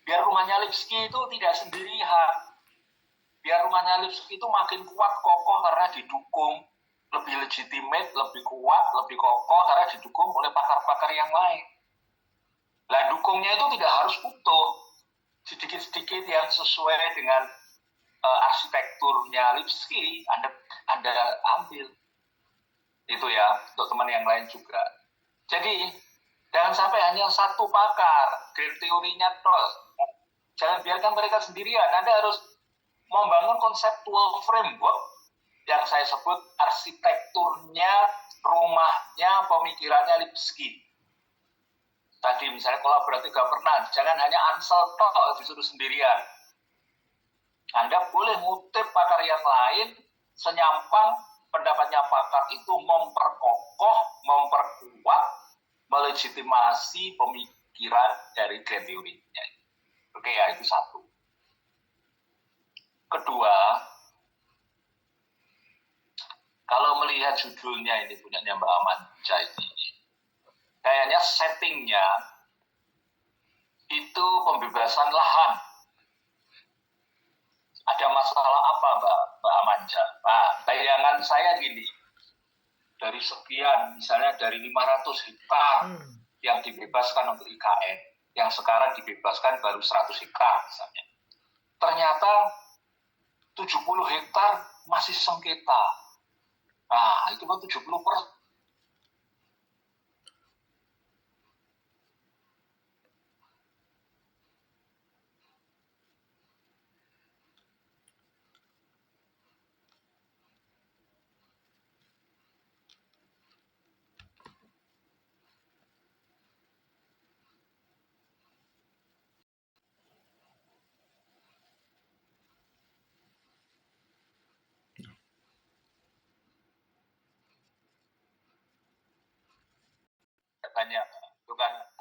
biar rumahnya Lipski itu tidak sendirian. Biar rumahnya Lipski itu makin kuat, kokoh karena didukung, lebih legitimate, lebih kuat, lebih kokoh karena didukung oleh pakar-pakar yang lain. Lah dukungnya itu tidak harus utuh, sedikit-sedikit yang sesuai dengan arsitekturnya Lipski, Anda ambil. Itu ya, untuk teman yang lain juga. Jadi, jangan sampai hanya satu pakar, grand teorinya terus. Jangan biarkan mereka sendirian. Anda harus membangun conceptual framework yang saya sebut arsitekturnya, rumahnya, pemikirannya Lipski. Tadi misalnya kolaboratif governance, jangan hanya Ansel tok disuruh sendirian. Anda boleh ngutip pakar yang lain, senyampang pendapatnya pakar itu memperkokoh, memperkuat, melegitimasi pemikiran dari grand teorinya. Oke ya, itu satu. Kedua, kalau melihat judulnya ini punyanya Mbak Amanja ini, kayaknya settingnya itu pembebasan lahan. Ada masalah apa Mbak Amanja? Nah, bayangan saya gini, dari sekian, misalnya dari 500 hektar yang dibebaskan untuk IKN, yang sekarang dibebaskan baru 100 hektar misalnya. Ternyata 70 hektar masih sengketa. Nah, itu kan 70%. Banyak itu kan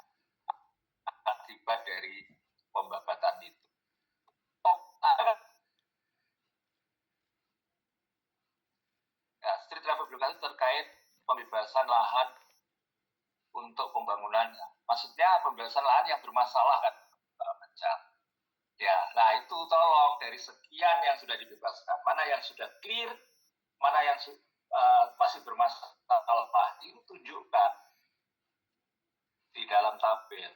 akibat dari pembabatan itu. Ya, street level birokrasi terkait pembebasan lahan untuk pembangunannya. Maksudnya pembebasan lahan yang bermasalah kan, macam. Ya, nah itu tolong dari sekian yang sudah dibebaskan, mana yang sudah clear, mana yang masih bermasalah, itu tunjukkan di dalam tabel.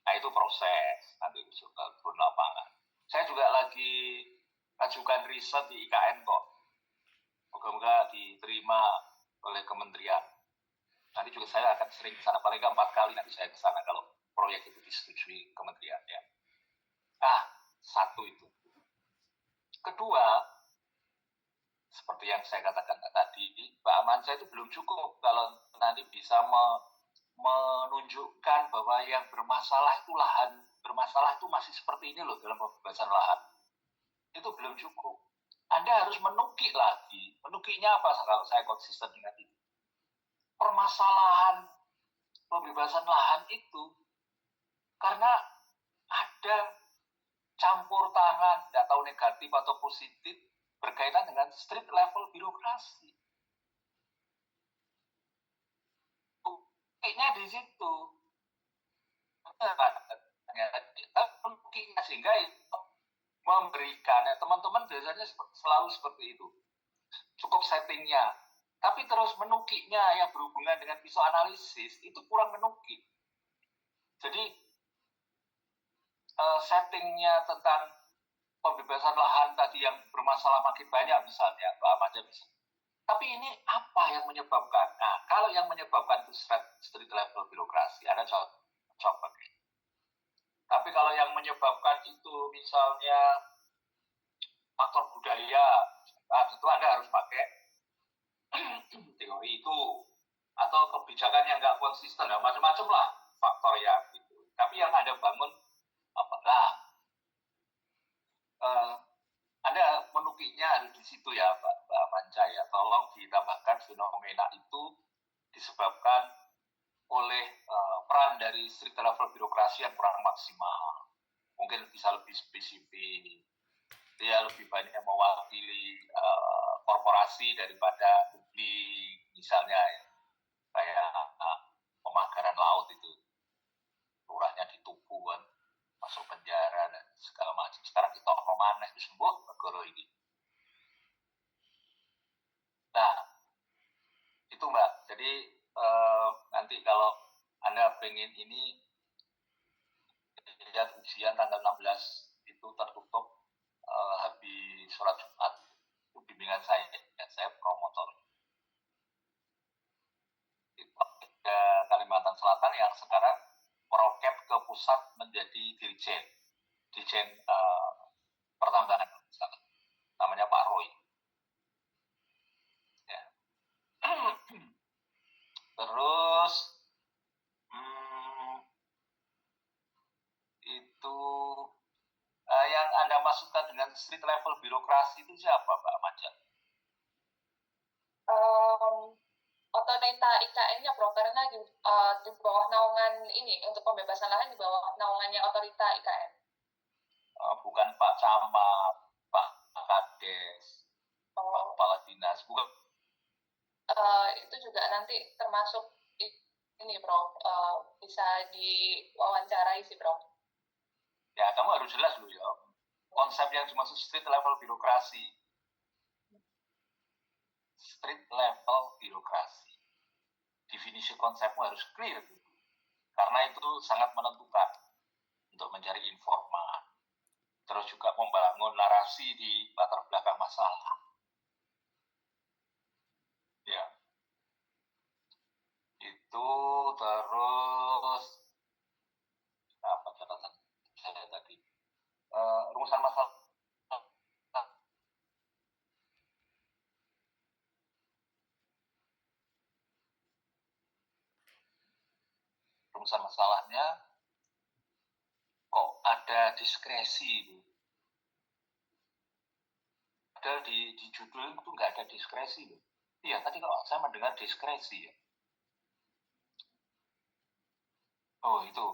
Nah itu proses, nanti turun lapangan. Saya juga lagi ajukan riset di IKN kok. Moga-moga diterima oleh kementerian. Nanti juga saya akan sering ke sana, paling 4 kali nanti saya ke sana kalau proyek itu disetujui kementerian ya. Nah, satu itu. Kedua, seperti yang saya katakan tadi, Mbak Amanja itu belum cukup kalau nanti bisa menunjukkan bahwa yang bermasalah itu lahan, bermasalah itu masih seperti ini loh dalam pembebasan lahan. Itu belum cukup. Anda harus menukik lagi. Menukiknya apa kalau saya konsisten dengan itu? Permasalahan pembebasan lahan itu karena ada campur tangan, tidak tahu negatif atau positif, berkaitan dengan street level birokrasi. Buktinya di situ. Buktinya sehingga itu memberikan, ya, teman-teman biasanya selalu seperti itu. Cukup settingnya. Tapi terus menukiknya yang berhubungan dengan pisau analisis, itu kurang menukik. Jadi, settingnya tentang pembebasan lahan tadi yang bermasalah makin banyak misalnya, Mbak Amanja bisa. Tapi ini apa yang menyebabkan? Nah, kalau yang menyebabkan itu street level birokrasi, Anda coba. Tapi kalau yang menyebabkan itu misalnya faktor budaya, nah, tentu Anda harus pakai teori itu. Atau kebijakan yang nggak konsisten, nah, macam-macam lah faktor yang itu. Tapi yang Anda bangun, apakah Anda menukiknya harus di situ ya, Mbak Amanja ya. Tolong ditambahkan fenomena itu disebabkan oleh peran dari street level birokrasi yang kurang maksimal. Mungkin bisa lebih spesifik. Dia lebih banyak mewakili korporasi daripada publik, misalnya ya. Kayak pemagaran laut itu. Lurahnya ditubuh kan, masuk penjara. pengen ini lihat ujian tanggal 16 itu tertutup habis sholat Jumat. Itu bimbingan saya promotor. Kalimantan Selatan yang sekarang meroket ke pusat menjadi dirjen pertambangan, namanya Pak Roy. Ya. Terus itu yang Anda maksudkan dengan street level birokrasi itu siapa, Pak Maja? Otorita IKN-nya, Bro, karena di bawah naungan ini untuk pembebasan lahan di bawah naungannya otorita IKN. Bukan Pak Camat, Pak Kades, Pak Kepala Dinas, bukan. Itu juga nanti termasuk ini, Bro, bisa diwawancarai sih, Bro. Ya, kamu harus jelas dulu ya, konsep yang dimaksud street level birokrasi. Street level birokrasi. Definisi konsepmu harus clear gitu. Karena itu sangat menentukan untuk mencari informasi. Terus juga membangun narasi di latar belakang masalah. Ya. Itu terus apa catatan saya tadi? Rumusan masalah. Rumusan masalahnya kok ada diskresi. Padahal di judul itu nggak ada diskresi. Iya, tadi kalau saya mendengar diskresi ya. Oh, itu.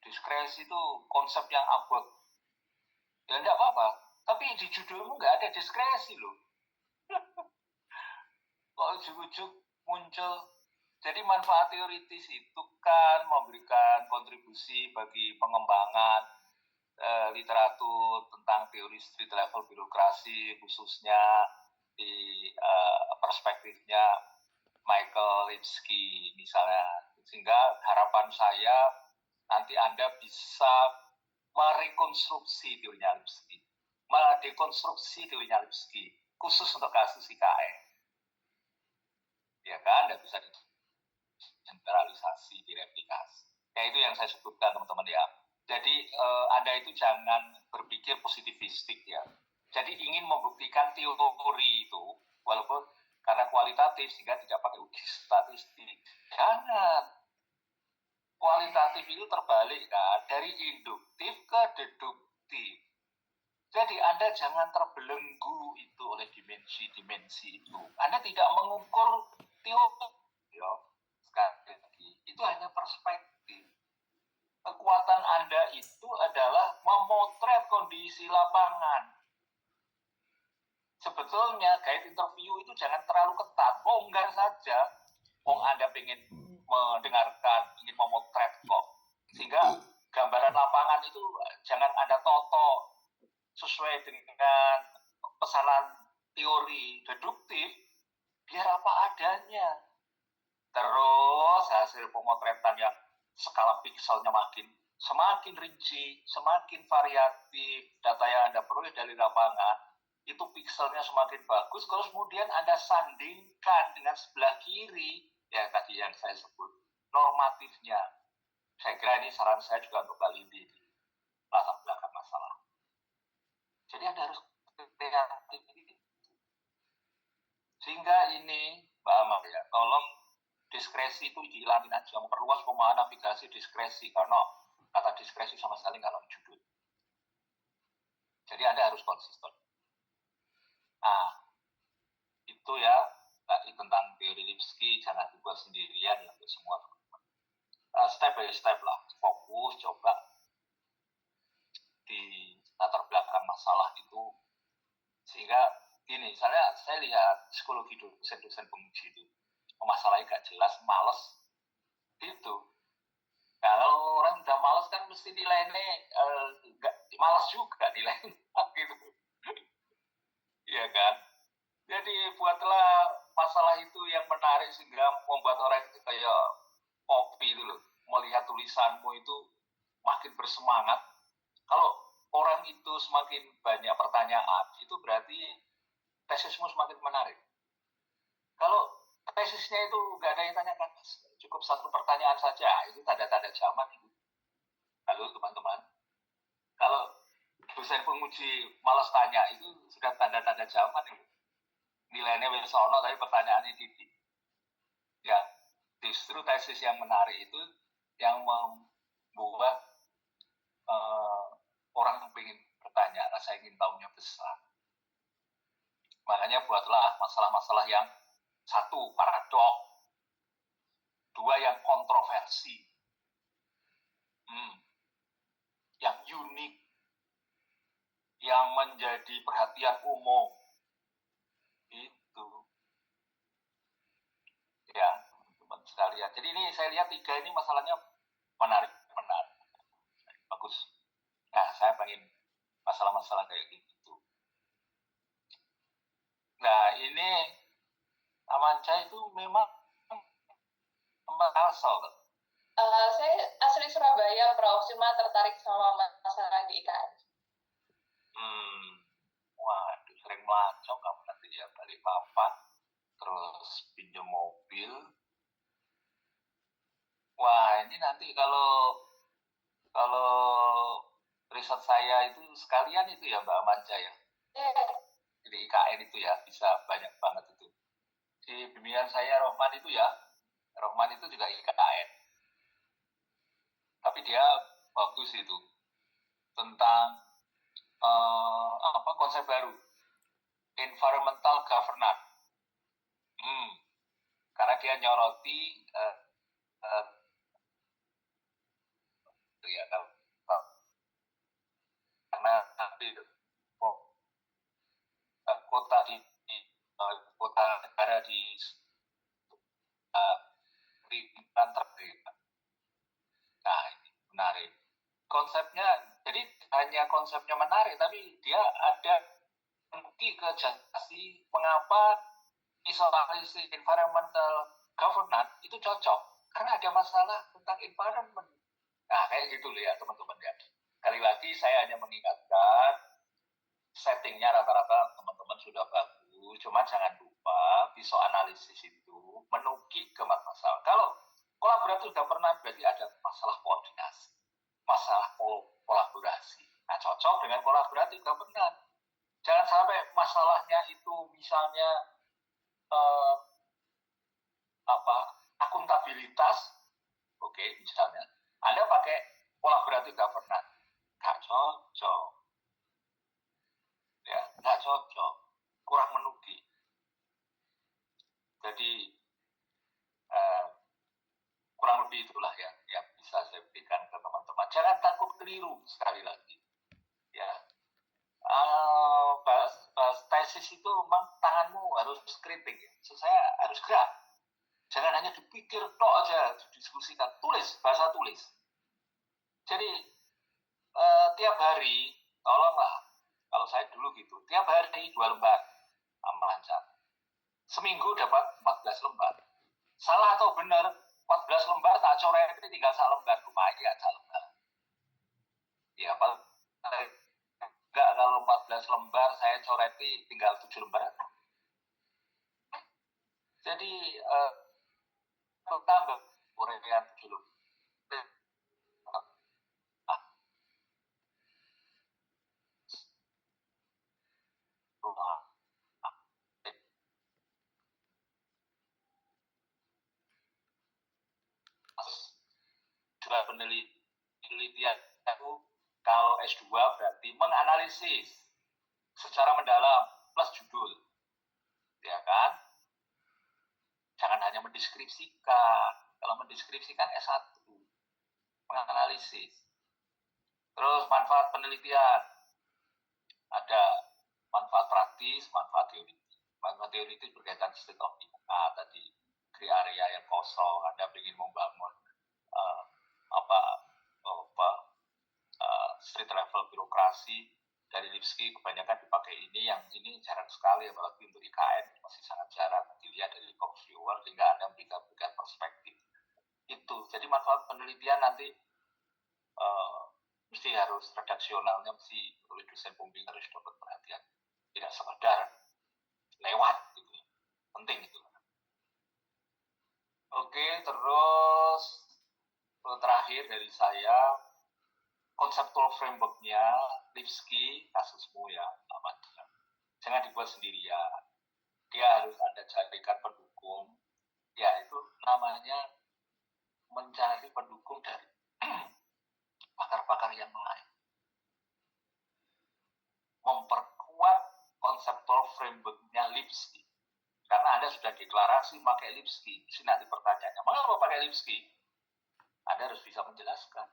Diskresi itu konsep yang abot. Ya enggak apa-apa. Tapi di judulmu nggak ada diskresi loh. Kok ujuk-ujuk muncul. Jadi manfaat teoritis itu kan memberikan kontribusi bagi pengembangan literatur tentang teori street level birokrasi, khususnya di perspektifnya Michael Lipsky misalnya. Sehingga harapan saya nanti Anda bisa merekonstruksi teorinya Lipsky, mendekonstruksi teorinya Lipsky, khusus untuk kasus IKN. Ya kan, tidak bisa generalisasi, direplikasi. Ya itu yang saya sebutkan teman-teman ya. Jadi Anda itu jangan berpikir positivistik ya. Jadi ingin membuktikan teori itu, walaupun karena kualitatif sehingga tidak pakai uji statistik. Jangan. Kualitatif itu terbalik kan, dari induktif ke deduktif. Jadi Anda jangan terbelenggu itu oleh dimensi-dimensi itu. Anda tidak mengukur teori. Ya. Sekali lagi, itu hanya perspektif. Kekuatan Anda itu adalah memotret kondisi lapangan. Sebetulnya guide interview itu jangan terlalu ketat, longgar saja. Anda ingin mendengarkan, ingin memotret kok. Sehingga gambaran lapangan itu jangan Anda toto sesuai dengan pesanan teori deduktif, biar apa adanya. Terus hasil pemotretan yang skala pikselnya semakin rinci, semakin variatif, data yang Anda peroleh dari lapangan, itu pikselnya semakin bagus, terus kemudian Anda sandingkan dengan sebelah kiri, ya tadi yang saya sebut, normatifnya. Saya kira ini saran saya juga untuk Mbak Lindi di latar belakang masalah. Jadi Anda harus kreatif. Sehingga ini, Mbak Amar ya, tolong diskresi itu dihilangin aja, memperluas pemahaman navigasi diskresi, karena kata diskresi sama sekali nggak dalam judul. Jadi Anda harus konsisten. Nah, itu ya tadi tentang teori Lipsky, jangan dibuat sendirian ya untuk semua teman-teman. Step by step lah, fokus, coba di latar belakang masalah itu, sehingga ini, saya lihat psikologi dosen-dosen penguji itu, masalahnya gak jelas, males, itu. Kalau orang udah males kan mesti nilainya males juga nilainya, gitu. Iya kan? Jadi buatlah masalah itu yang menarik sehingga membuat orang itu kayak kopi itu loh, melihat tulisanmu itu makin bersemangat. Kalau orang itu semakin banyak pertanyaan, itu berarti tesismu semakin menarik. Kalau tesisnya itu nggak ada yang tanyakan, cukup satu pertanyaan saja, itu tanda-tanda zaman itu. Halo teman-teman, kalau dosen penguji malas tanya, itu sudah tanda-tanda zaman itu. Nilainya wis ono tapi pertanyaannya titik. Ya, justru tesis yang menarik itu yang membuat orang ingin bertanya, rasa ingin tahunya besar. Makanya buatlah masalah-masalah yang satu, paradok, dua, yang kontroversi, yang unik, yang menjadi perhatian umum. Itu. Ya, teman-teman sekalian. Jadi ini saya lihat tiga ini masalahnya menarik. Bagus. Nah, saya pengen masalah-masalah kayak gitu. Nah, ini Amanca itu memang tempat asal. Saya asli Surabaya, Prof. Cuma tertarik sama masalah di IKN. Waduh, sering melacok kamu nanti ya, balik papan, terus pinjam mobil. Wah, ini nanti kalau riset saya itu sekalian itu ya Mbak Amanca ya. Jadi IKN itu ya, bisa banyak banget itu. Di bimbingan saya Rohman itu ya, Rohman itu juga IKN. Tapi dia bagus itu tentang konsep baru, environmental governance. Karena dia nyoroti ya, karena kota di kota negara di pemerintahan terdekat. Nah, ini menarik. Konsepnya, jadi hanya konsepnya menarik, tapi dia ada bukti ke justifikasi mengapa isolasi environmental governance itu cocok. Karena ada masalah tentang environment. Nah, kayak gitu loh ya teman-teman ya. Kali lagi saya hanya mengingatkan, settingnya rata-rata teman-teman sudah bagus, cuma jangan lupa pisau analisis itu menukik ke masalah. Kalau kolaborasi sudah pernah, berarti ada masalah koordinasi, masalah kolaborasi. Nah, cocok dengan kolaborasi juga benar. Jangan sampai masalahnya itu misalnya akuntabilitas, oke, misalnya Anda pakai kolaboratif governance, nggak cocok. Ya, nggak cocok, kurang menuki. Jadi kurang lebih itulah ya yang bisa saya berikan ke teman-teman. Jangan takut keliru, sekali lagi. Ya, tesis itu memang tanganmu harus kritik. Ya. So, saya harus gerak. Jangan hanya dipikir tok aja, didiskusikan. Tulis, bahasa tulis. Jadi tiap hari, tolonglah. Kalau saya dulu gitu, tiap hari 2 lembar lancar. Seminggu dapat 14 lembar. Salah atau benar, 14 lembar tak coret itu tinggal 1 lembar. Lumayan 1 lembar. Ya, enggak, kalau 14 lembar saya coreti tinggal 7 lembar. Jadi tambah urean 7 lembar. Sudah penelitian itu kalau S2 berarti menganalisis secara mendalam plus judul, ya kan? Jangan hanya mendeskripsikan. Kalau mendeskripsikan S1, menganalisis. Terus manfaat penelitian, ada manfaat praktis, manfaat teoritis. Manfaat teoritis berkaitan state of the art tadi, di area yang kosong, Anda ingin membangun street level birokrasi dari Lipski kebanyakan dipakai ini, yang ini jarang sekali, apalagi untuk IKN masih sangat jarang dilihat dari Cox viewer, sehingga Anda memberikan perspektif itu. Jadi manfaat penelitian nanti mesti harus redaksionalnya, mesti oleh dosen pembimbing harus dapat perhatian, tidak sekedar lewat gitu, penting itu. Oke, terus terakhir dari saya, konseptual framework-nya Lipski, kasusmu ya, jangan dibuat sendirian. Dia harus ada jadikan pendukung, ya itu namanya mencari pendukung dari pakar-pakar yang lain. Memperkuat konseptual framework-nya Lipski. Karena Anda sudah deklarasi pakai Lipski. Di sini nanti pertanyaannya, mengapa pakai Lipski? Anda harus bisa menjelaskan.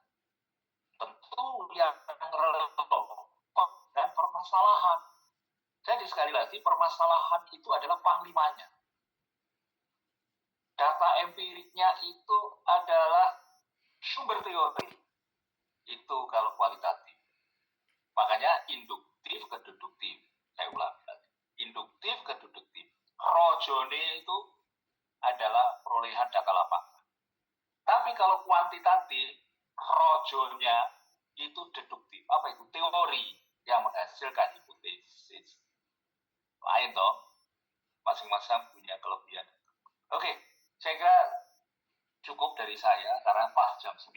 Tentu yang relevan dan permasalahan. Jadi sekali lagi, permasalahan itu adalah panglimanya. Data empiriknya itu adalah sumber teori. Itu kalau kualitatif. Makanya induktif ke deduktif. Saya ulang lagi. Induktif ke deduktif. Rojone itu adalah perolehan data lapangan. Tapi kalau kuantitatif, rojonya itu deduktif. Apa itu? Teori yang menghasilkan hipotesis. Lain toh. Masing-masing punya kelebihan. Oke, saya kira cukup dari saya karena pas jam 9.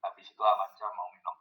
Habis itu Amansyah mau minum